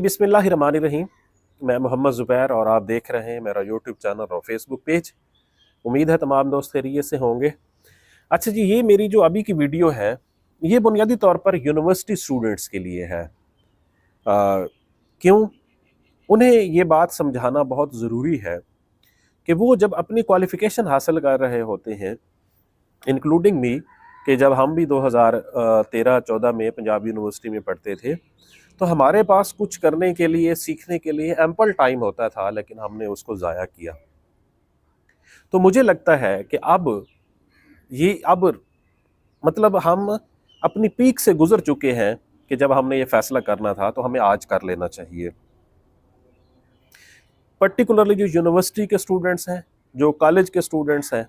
बिस्मिल्लाहिर्रहमानिर्रहीम। मैं मोहम्मद ज़ुबैर और आप देख रहे हैं मेरा यूट्यूब चैनल और फेसबुक पेज। उम्मीद है तमाम दोस्त खैरियत से होंगे। अच्छा जी, ये मेरी जो अभी की वीडियो है ये बुनियादी तौर पर यूनिवर्सिटी स्टूडेंट्स के लिए है। क्यों? उन्हें ये बात समझाना बहुत ज़रूरी है कि वो जब अपनी क्वालिफ़िकेशन हासिल कर रहे होते हैं, इंक्लूडिंग मी, कि जब हम भी 2013-14 में पंजाब यूनिवर्सिटी में पढ़ते थे तो हमारे पास कुछ करने के लिए, सीखने के लिए एम्पल टाइम होता था, लेकिन हमने उसको ज़ाया किया। तो मुझे लगता है कि अब मतलब हम अपनी पीक से गुजर चुके हैं कि जब हमने ये फैसला करना था तो हमें आज कर लेना चाहिए। पर्टिकुलरली जो यूनिवर्सिटी के स्टूडेंट्स हैं, जो कॉलेज के स्टूडेंट्स हैं,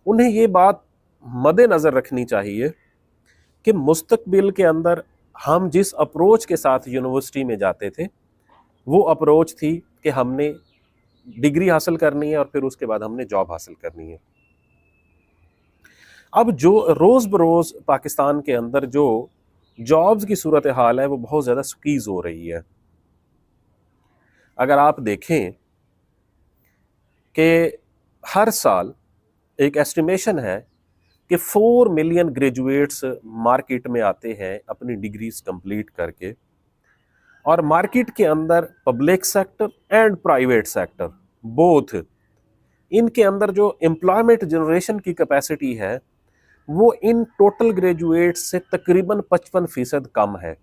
उन्हें ये बात मद्देनज़र रखनी चाहिए कि मुस्तकबिल के अंदर हम जिस अप्रोच के साथ यूनिवर्सिटी में जाते थे वो अप्रोच थी कि हमने डिग्री हासिल करनी है और फिर उसके बाद हमने जॉब हासिल करनी है। अब जो रोज़ बरोज़ पाकिस्तान के अंदर जो जॉब्स की सूरत हाल है वो बहुत ज़्यादा स्क्वीज हो रही है। अगर आप देखें कि हर साल एक एस्टिमेशन है कि 4 मिलियन ग्रेजुएट्स मार्केट में आते हैं अपनी डिग्रीज कंप्लीट करके, और मार्केट के अंदर public sector and private sector both, इनके अंदर जो एम्प्लॉयमेंट जनरेशन की कैपेसिटी है वो इन टोटल ग्रेजुएट से तकरीबन 55% कम है।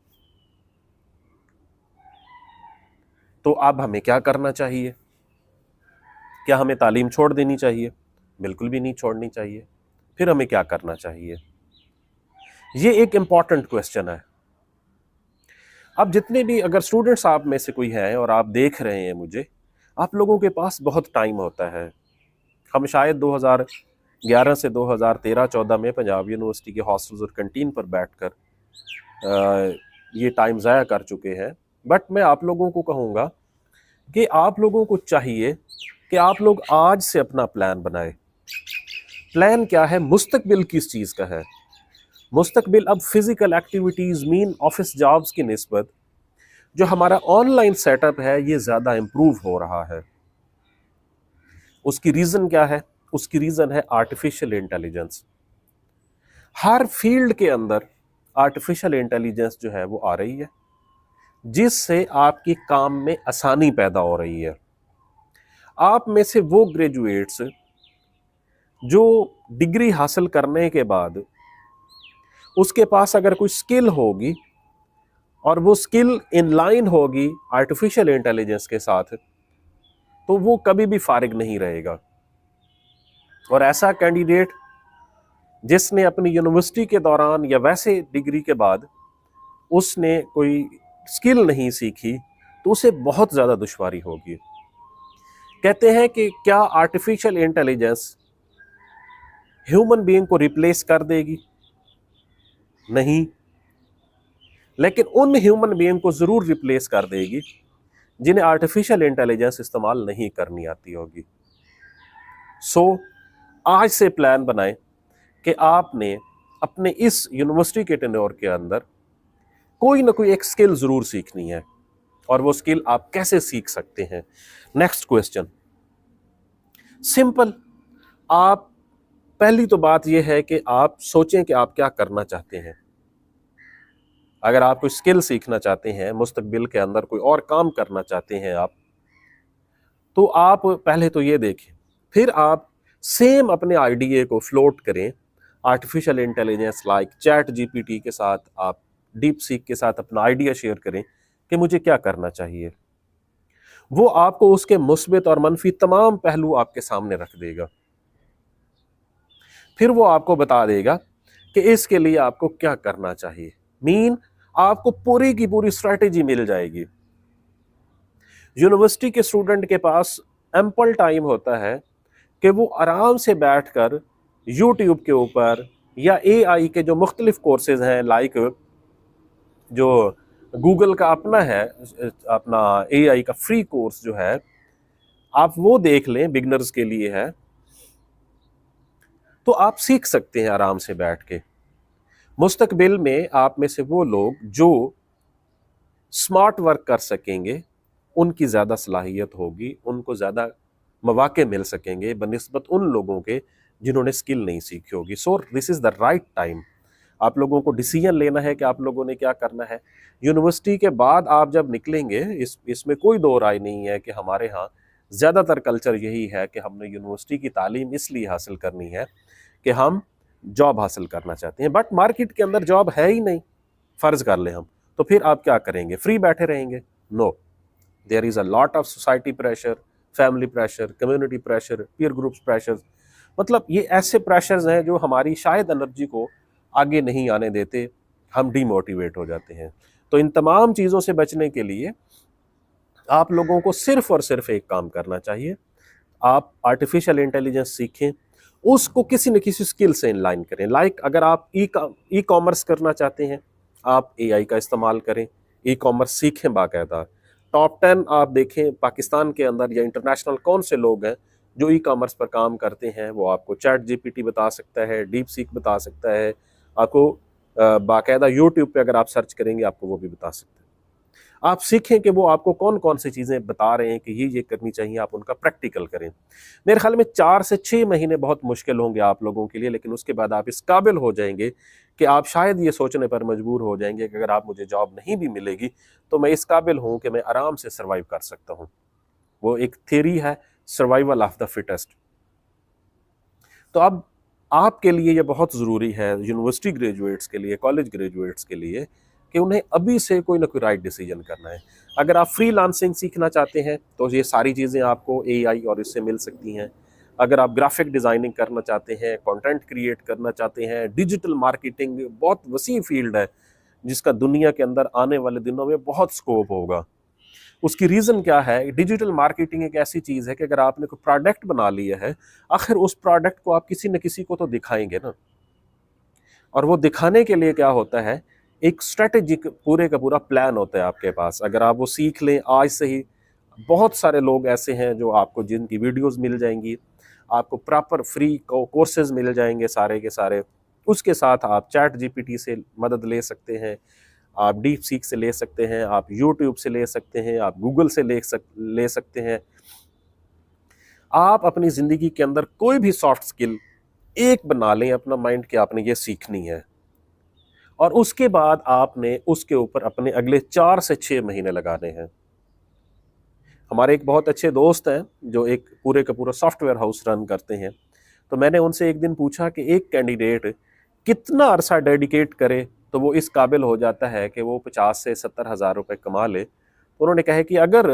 तो अब हमें क्या करना चाहिए? क्या हमें तालीम छोड़ देनी चाहिए? बिल्कुल भी नहीं छोड़नी चाहिए। फिर हमें क्या करना चाहिए? ये एक इम्पॉर्टेंट क्वेश्चन है। अब जितने भी अगर स्टूडेंट्स आप में से कोई हैं और आप देख रहे हैं मुझे, आप लोगों के पास बहुत टाइम होता है। हम शायद 2011 से 2013-14 में पंजाब यूनिवर्सिटी के हॉस्टल्स और कैंटीन पर बैठकर ये टाइम ज़ाया कर चुके हैं। बट मैं आप लोगों को कहूँगा कि आप लोगों को चाहिए कि आप लोग आज से अपना प्लान बनाएं। प्लान क्या है? मुस्तकबिल किस चीज़ का है? मुस्तकबिल अब physical activities mean office jobs की निस्बत जो हमारा ऑनलाइन सेटअप है ये ज़्यादा इम्प्रूव हो रहा है। उसकी रीज़न क्या है? उसकी रीज़न है आर्टिफिशियल इंटेलिजेंस। हर फील्ड के अंदर आर्टिफिशियल इंटेलिजेंस जो है वो आ रही है, जिससे आपकी काम में आसानी पैदा हो रही है। आप में से वो ग्रेजुएट्स जो डिग्री हासिल करने के बाद उसके पास अगर कोई स्किल होगी और वो स्किल इन लाइन होगी आर्टिफिशियल इंटेलिजेंस के साथ, तो वो कभी भी फारिग नहीं रहेगा। और ऐसा कैंडिडेट जिसने अपनी यूनिवर्सिटी के दौरान या वैसे डिग्री के बाद उसने कोई स्किल नहीं सीखी तो उसे बहुत ज़्यादा दुश्वारी होगी। कहते हैं कि क्या आर्टिफिशियल इंटेलिजेंस ह्यूमन बीइंग को रिप्लेस कर देगी? नहीं, लेकिन उन ह्यूमन बीइंग को ज़रूर रिप्लेस कर देगी जिन्हें आर्टिफिशियल इंटेलिजेंस इस्तेमाल नहीं करनी आती होगी। सो आज से प्लान बनाएं कि आपने अपने इस यूनिवर्सिटी के टेन्योर के अंदर कोई ना कोई एक स्किल ज़रूर सीखनी है, और वो स्किल आप कैसे सीख सकते हैं? Next question simple. आप पहली तो बात यह है कि आप सोचें कि आप क्या करना चाहते हैं। अगर आप कोई स्किल सीखना चाहते हैं, मुस्तकबिल के अंदर कोई और काम करना चाहते हैं आप, तो आप पहले तो ये देखें, फिर आप सेम अपने आइडिया को फ्लोट करें artificial intelligence like chat GPT के साथ, आप डीप सीक के साथ अपना आइडिया शेयर करें कि मुझे क्या करना चाहिए। वो आपको उसके मुस्बित और मनफी तमाम पहलू आपके सामने रख देगा। फिर वो आपको बता देगा कि इसके लिए आपको क्या करना चाहिए। मीन आपको पूरी की पूरी स्ट्रैटेजी मिल जाएगी। यूनिवर्सिटी के स्टूडेंट के पास एम्पल टाइम होता है कि वो आराम से बैठकर यूट्यूब के ऊपर या एआई के जो मुख्तलिफ कोर्सेज हैं, लाइक जो गूगल का अपना है, अपना एआई का फ्री कोर्स जो है, आप वो देख लें, बिगनर्स के लिए है, तो आप सीख सकते हैं आराम से बैठ के। मुस्तकबिल में आप में से वो लोग जो स्मार्ट वर्क कर सकेंगे, उनकी ज़्यादा सलाहियत होगी, उनको ज़्यादा मौके मिल सकेंगे बनिस्बत उन लोगों के जिन्होंने स्किल नहीं सीखी होगी। So this is the right time. आप लोगों को डिसीजन लेना है कि आप लोगों ने क्या करना है। यूनिवर्सिटी के बाद आप जब निकलेंगे, इसमें कोई दो राय नहीं है कि हमारे यहाँ ज़्यादातर कल्चर यही है कि हमने यूनिवर्सिटी की तालीम इसलिए हासिल करनी है कि हम जॉब हासिल करना चाहते हैं, बट मार्केट के अंदर जॉब है ही नहीं, फ़र्ज़ कर लें हम, तो फिर आप क्या करेंगे? फ्री बैठे रहेंगे? No, there is a lot of society pressure, family pressure, community pressure, peer groups pressure. मतलब ये ऐसे प्रेशर्स हैं जो हमारी शायद एनर्जी को आगे नहीं आने देते, हम डीमोटिवेट हो जाते हैं। तो इन तमाम चीज़ों से बचने के लिए आप लोगों को सिर्फ और सिर्फ एक काम करना चाहिए, आप आर्टिफिशियल इंटेलिजेंस सीखें, उसको किसी न किसी स्किल से इनलाइन करें। लाइक अगर आप ई कॉमर्स करना चाहते हैं, आप एआई का इस्तेमाल करें, ई कॉमर्स सीखें बाकायदा। टॉप 10 आप देखें पाकिस्तान के अंदर या इंटरनेशनल कौन से लोग हैं जो ई कॉमर्स पर काम करते हैं, वो आपको चैट जीपीटी बता सकता है, डीप सीक बता सकता है, आपको बाकायदा यूट्यूब पे अगर आप सर्च करेंगे आपको वो भी बता सकते हैं। आप सीखें कि वो आपको कौन कौन सी चीज़ें बता रहे हैं कि ये करनी चाहिए, आप उनका प्रैक्टिकल करें। मेरे ख्याल में 4 से 6 महीने बहुत मुश्किल होंगे आप लोगों के लिए, लेकिन उसके बाद आप इस काबिल हो जाएंगे कि आप शायद ये सोचने पर मजबूर हो जाएंगे कि अगर आप मुझे जॉब नहीं भी मिलेगी तो मैं इस काबिल हूँ कि मैं आराम से सर्वाइव कर सकता हूँ। वो एक थ्योरी है, सर्वाइवल ऑफ द फिटेस्ट। तो अब आपके लिए ये बहुत ज़रूरी है, यूनिवर्सिटी ग्रेजुएट्स के लिए, कॉलेज ग्रेजुएट्स के लिए, कि उन्हें अभी से कोई ना कोई राइट डिसीजन करना है। अगर आप फ्रीलांसिंग सीखना चाहते हैं तो ये सारी चीज़ें आपको एआई और इससे मिल सकती हैं। अगर आप ग्राफिक डिज़ाइनिंग करना चाहते हैं, कंटेंट क्रिएट करना चाहते हैं, डिजिटल मार्केटिंग बहुत वसी फील्ड है जिसका दुनिया के अंदर आने वाले दिनों में बहुत स्कोप होगा। उसकी रीज़न क्या है? डिजिटल मार्केटिंग एक ऐसी चीज़ है कि अगर आपने कोई प्रोडक्ट बना लिया है, आखिर उस प्रोडक्ट को आप किसी न किसी को तो दिखाएंगे ना। और वो दिखाने के लिए क्या होता है, एक स्ट्रेटेजिक पूरे का पूरा प्लान होता है आपके पास। अगर आप वो सीख लें आज से ही, बहुत सारे लोग ऐसे हैं जो आपको जिनकी वीडियोस मिल जाएंगी, आपको प्रॉपर फ्री कोर्सेज मिल जाएंगे सारे के सारे। उसके साथ आप चैट जीपीटी से मदद ले सकते हैं, आप डीप सीक से ले सकते हैं, आप यूट्यूब से ले सकते हैं, आप गूगल से ले सकते हैं। आप अपनी ज़िंदगी के अंदर कोई भी सॉफ्ट स्किल एक बना लें अपना माइंड कि आपने ये सीखनी है, और उसके बाद आपने उसके ऊपर अपने अगले 4 से 6 महीने लगाने हैं। हमारे एक बहुत अच्छे दोस्त हैं जो एक पूरे का पूरा सॉफ्टवेयर हाउस रन करते हैं। तो मैंने उनसे एक दिन पूछा कि एक कैंडिडेट कितना अरसा डेडिकेट करे तो वो इस काबिल हो जाता है कि वो 50 से 70 हज़ार रुपये कमा ले। तो उन्होंने कहा कि अगर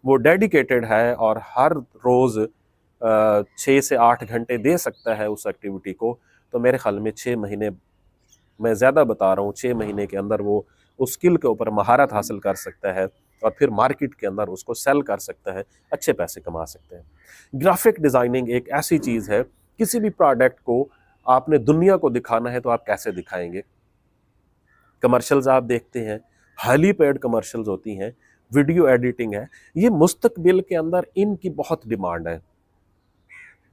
वो डेडिकेटेड है और हर रोज़ 6 से 8 घंटे दे सकता है उस एक्टिविटी को, तो मेरे ख्याल में 6 महीने, मैं ज़्यादा बता रहा हूँ, 6 महीने के अंदर वो उस स्किल के ऊपर महारत हासिल कर सकता है और फिर मार्केट के अंदर उसको सेल कर सकता है, अच्छे पैसे कमा सकते हैं। ग्राफिक डिज़ाइनिंग एक ऐसी चीज़ है, किसी भी प्रोडक्ट को आपने दुनिया को दिखाना है तो आप कैसे दिखाएंगे? कमर्शियल्स आप देखते हैं, हाईली पेड कमर्शियल्स होती हैं, वीडियो एडिटिंग है, ये मुस्तकबिल के अंदर इनकी बहुत डिमांड है।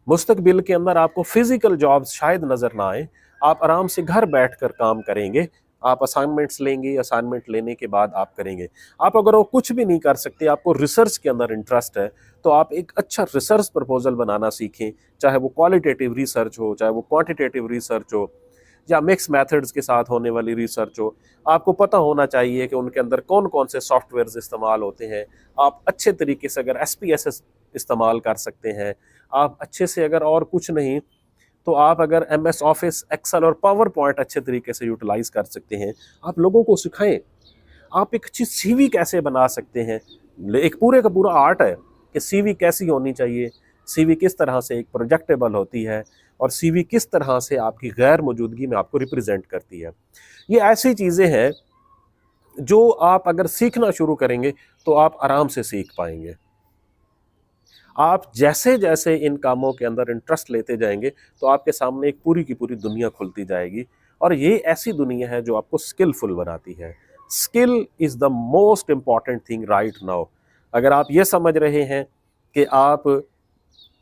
मुस्तकबिल के अंदर आपको फिजिकल जॉब्स शायद नज़र ना आए, आप आराम से घर बैठकर काम करेंगे, आप असाइनमेंट्स लेंगे, असाइनमेंट लेने के बाद आप करेंगे। आप अगर वो कुछ भी नहीं कर सकते, आपको रिसर्च के अंदर इंटरेस्ट है, तो आप एक अच्छा रिसर्च प्रपोजल बनाना सीखें, चाहे वो क्वालिटेटिव रिसर्च हो, चाहे वो क्वांटिटेटिव रिसर्च हो, या मिक्स मेथड्स के साथ होने वाली रिसर्च हो। आपको पता होना चाहिए कि उनके अंदर कौन कौन से सॉफ्टवेयर्स इस्तेमाल होते हैं। आप अच्छे तरीके से अगर SPSS इस्तेमाल कर सकते हैं, आप अच्छे से अगर और कुछ नहीं तो आप अगर MS ऑफिस, एक्सेल और पावर पॉइंट अच्छे तरीके से यूटिलाइज कर सकते हैं, आप लोगों को सिखाएं। आप एक अच्छी CV कैसे बना सकते हैं, एक पूरे का पूरा आर्ट है कि CV कैसी होनी चाहिए, CV किस तरह से एक प्रोजेक्टेबल होती है, और CV किस तरह से आपकी गैर मौजूदगी में आपको रिप्रेजेंट करती है। ये ऐसी चीज़ें हैं जो आप अगर सीखना शुरू करेंगे तो आप आराम से सीख पाएंगे। आप जैसे जैसे इन कामों के अंदर इंटरेस्ट लेते जाएंगे तो आपके सामने एक पूरी की पूरी दुनिया खुलती जाएगी, और ये ऐसी दुनिया है जो आपको स्किलफुल बनाती है। Skill is the most important thing right now. अगर आप ये समझ रहे हैं कि आप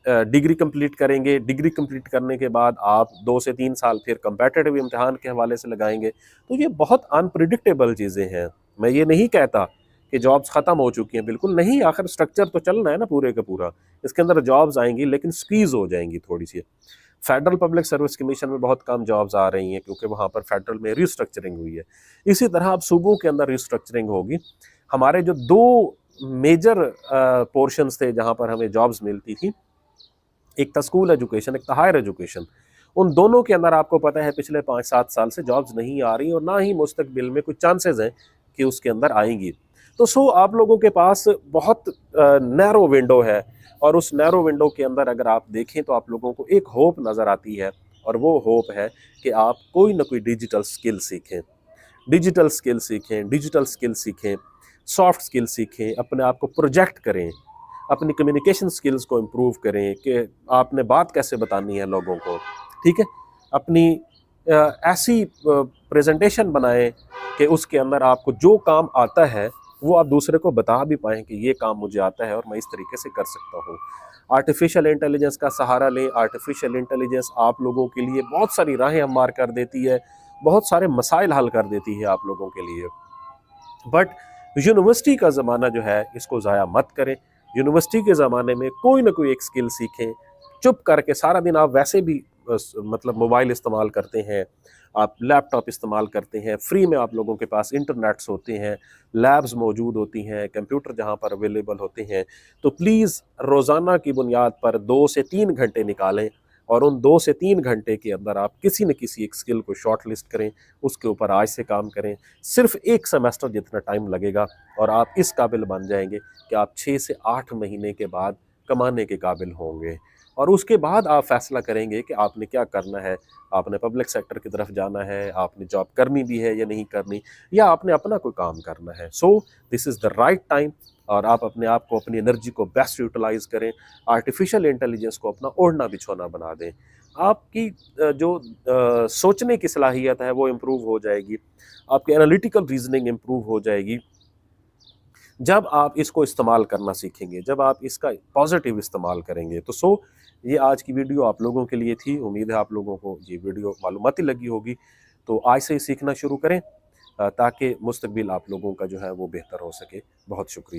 डिग्री कंप्लीट करेंगे, डिग्री कंप्लीट करने के बाद आप 2 से 3 साल फिर कंपेटिटिव इम्तिहान के हवाले से लगाएंगे, तो ये बहुत अनप्रिडिक्टेबल चीज़ें हैं। मैं ये नहीं कहता کہ जॉब्स ख़त्म हो चुकी हैं, बिल्कुल नहीं, आखिर स्ट्रक्चर तो चलना है ना पूरे का पूरा, इसके अंदर जॉब्स आएंगी लेकिन स्क्वीज़ हो जाएंगी थोड़ी सी। फेडरल पब्लिक सर्विस कमीशन में बहुत कम जॉब्स आ रही हैं क्योंकि वहाँ पर फेडरल में रिस्ट्रक्चरिंग हुई है। इसी तरह अब सूबों के अंदर रिस्ट्रक्चरिंग होगी। हमारे जो दो मेजर पोर्शंस थे जहाँ पर हमें जॉब्स मिलती थी, एक था स्कूल एजुकेशन, एक था हायर एजुकेशन, उन दोनों के अंदर आपको पता है पिछले 5-7 साल से जॉब्स नहीं आ रही और ना ही मुस्तकबिल में कुछ चांसेस हैं कि उसके अंदर आएंगी। तो आप लोगों के पास बहुत नैरो विंडो है, और उस नैरो विंडो के अंदर अगर आप देखें तो आप लोगों को एक होप नज़र आती है, और वो होप है कि आप कोई ना कोई डिजिटल स्किल सीखें, डिजिटल स्किल सीखें, डिजिटल स्किल सीखें, सॉफ्ट स्किल सीखें, अपने आप को प्रोजेक्ट करें, अपनी कम्युनिकेशन स्किल्स को इम्प्रूव करें कि आपने बात कैसे बतानी है लोगों को, ठीक है, अपनी ऐसी प्रेजेंटेशन बनाएं कि उसके अंदर आपको जो काम आता है वो आप दूसरे को बता भी पाएँ कि ये काम मुझे आता है और मैं इस तरीके से कर सकता हूँ। आर्टिफिशियल इंटेलिजेंस का सहारा लें। आर्टिफिशियल इंटेलिजेंस आप लोगों के लिए बहुत सारी राहें हम्वार कर देती है, बहुत सारे मसाइल हल कर देती है आप लोगों के लिए। बट यूनिवर्सिटी का ज़माना जो है इसको ज़ाया मत करें। यूनिवर्सिटी के ज़माने में कोई ना कोई एक स्किल सीखें। चुप करके सारा दिन आप वैसे भी मतलब मोबाइल इस्तेमाल करते हैं, आप लैपटॉप इस्तेमाल करते हैं, फ्री में आप लोगों के पास इंटरनेट्स होते हैं, लैब्स मौजूद होती हैं, कंप्यूटर जहाँ पर अवेलेबल होते हैं, तो प्लीज़ रोज़ाना की बुनियाद पर 2 से 3 घंटे निकालें और उन 2 से 3 घंटे के अंदर आप किसी न किसी एक स्किल को शॉर्ट लिस्ट करें, उसके ऊपर आज से काम करें। सिर्फ 1 सेमेस्टर जितना टाइम लगेगा और आप इस काबिल बन जाएंगे कि आप 6 से 8 महीने के बाद कमाने के काबिल होंगे, और उसके बाद आप फैसला करेंगे कि आपने क्या करना है। आपने पब्लिक सेक्टर की तरफ जाना है, आपने जॉब करनी भी है या नहीं करनी, या आपने अपना कोई काम करना है। So this is the right time, और आप अपने आप को, अपनी एनर्जी को बेस्ट यूटिलाइज करें। आर्टिफिशियल इंटेलिजेंस को अपना ओढ़ना बिछोना बना दें। आपकी जो सोचने की सलाहियत है वो इम्प्रूव हो जाएगी, आपकी एनालिटिकल रीजनिंग इम्प्रूव हो जाएगी जब आप इसको इस्तेमाल करना सीखेंगे, जब आप इसका पॉजिटिव इस्तेमाल करेंगे। तो ये आज की वीडियो आप लोगों के लिए थी। उम्मीद है आप लोगों को ये वीडियो मालूमाती लगी होगी। तो आज से ही सीखना शुरू करें ताकि मुस्तकबिल आप लोगों का जो है वो बेहतर हो सके। बहुत शुक्रिया।